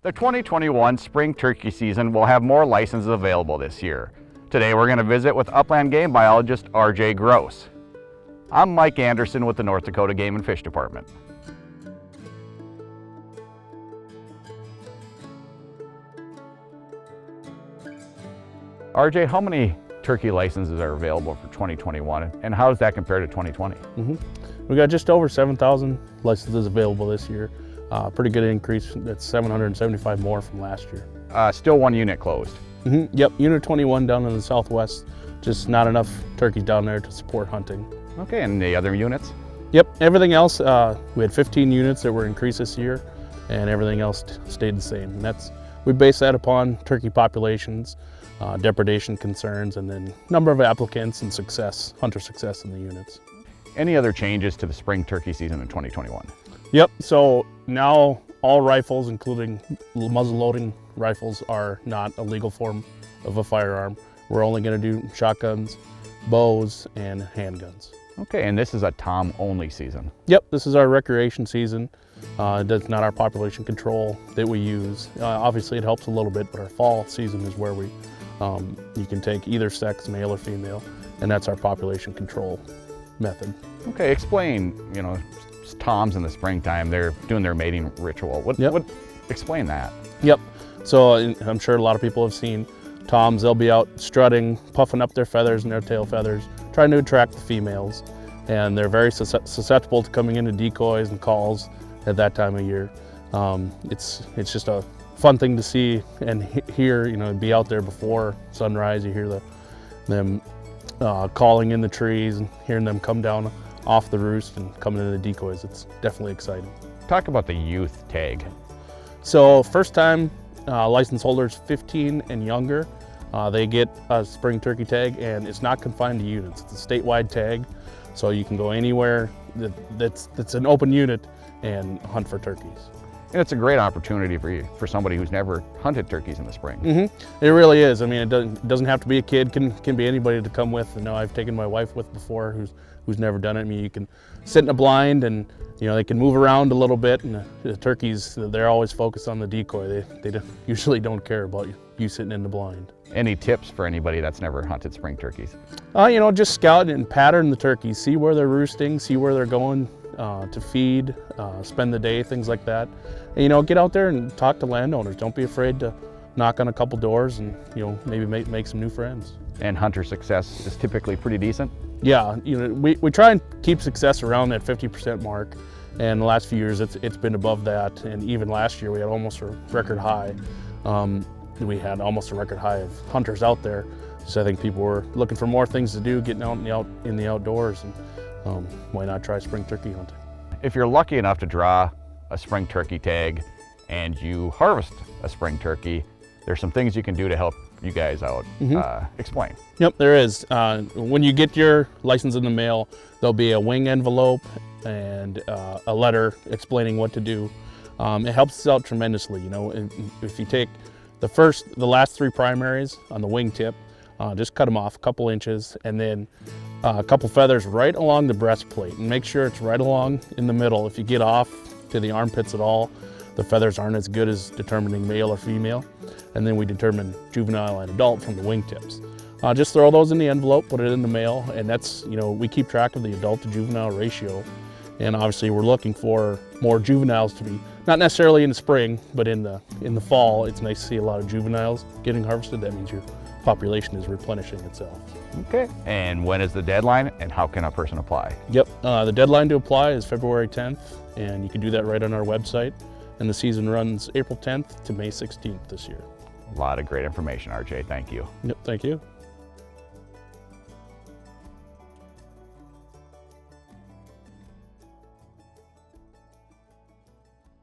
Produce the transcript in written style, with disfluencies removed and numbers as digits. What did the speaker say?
The 2021 spring turkey season will have more licenses available this year. Today we're going to visit with upland game biologist RJ Gross. I'm Mike Anderson with the North Dakota Game and Fish Department. RJ, how many turkey licenses are available for 2021 and how does that compare to 2020? We got just over 7,000 licenses available this year. Pretty good increase. That's 775 more from last year. Still one unit closed. Yep, Unit 21 down in the southwest. Just not enough turkeys down there to support hunting. Okay, and the other units? Yep, everything else, we had 15 units that were increased this year, and everything else stayed the same. And we base that upon turkey populations, depredation concerns, and then number of applicants and hunter success in the units. Any other changes to the spring turkey season in 2021? Yep, so now all rifles, including muzzle loading rifles, are not a legal form of a firearm. We're only going to do shotguns, bows, and handguns. Okay, and this is a tom-only season. Yep, this is our recreation season. That's not our population control that we use. Obviously it helps a little bit, but our fall season is where you can take either sex, male or female, and that's our population control method. Okay, explain, toms in the springtime, they're doing their mating ritual. Explain that. Yep, so I'm sure a lot of people have seen toms. They'll be out strutting, puffing up their feathers and their tail feathers, trying to attract the females, and they're very susceptible to coming into decoys and calls at that time of year. It's just a fun thing to see and hear, be out there before sunrise. You hear them calling in the trees and hearing them come down off the roost and coming into the decoys. It's definitely exciting. Talk about the youth tag. So first time license holders 15 and younger, they get a spring turkey tag, and it's not confined to units. It's a statewide tag, so you can go anywhere that's an open unit and hunt for turkeys. And it's a great opportunity for somebody who's never hunted turkeys in the spring. It really is. I mean, it doesn't have to be a kid. Can be anybody to come with. I've taken my wife with before who's never done it. I mean, you can sit in a blind and they can move around a little bit, and the turkeys, they're always focused on the decoy. They usually don't care about you sitting in the blind. Any tips for anybody that's never hunted spring turkeys? Just scout and pattern the turkeys. See where they're roosting, see where they're going to feed, spend the day, things like that. And, get out there and talk to landowners. Don't be afraid to knock on a couple doors and maybe make some new friends. And hunter success is typically pretty decent? Yeah, we try and keep success around that 50% mark, and the last few years it's been above that, and even last year we had almost a record high. We had almost a record high of hunters out there, so I think people were looking for more things to do, getting out in the outdoors, and why not try spring turkey hunting? If you're lucky enough to draw a spring turkey tag and you harvest a spring turkey, there's some things you can do to help you guys out. Explain. Yep, there is. When you get your license in the mail, there'll be a wing envelope and a letter explaining what to do. It helps us out tremendously. If you take the last 3 primaries on the wing tip, just cut them off a couple inches, and then a couple feathers right along the breastplate, and make sure it's right along in the middle. If you get off to the armpits at all, the feathers aren't as good as determining male or female. And then we determine juvenile and adult from the wingtips. Just throw those in the envelope, put it in the mail, and that's, we keep track of the adult to juvenile ratio. And obviously we're looking for more juveniles to be, not necessarily in the spring, but in the fall. It's nice to see a lot of juveniles getting harvested. That means your population is replenishing itself. Okay. And when is the deadline, and how can a person apply? Yep, the deadline to apply is February 10th, and you can do that right on our website. And the season runs April 10th to May 16th this year. A lot of great information, RJ. Thank you. Yep, thank you.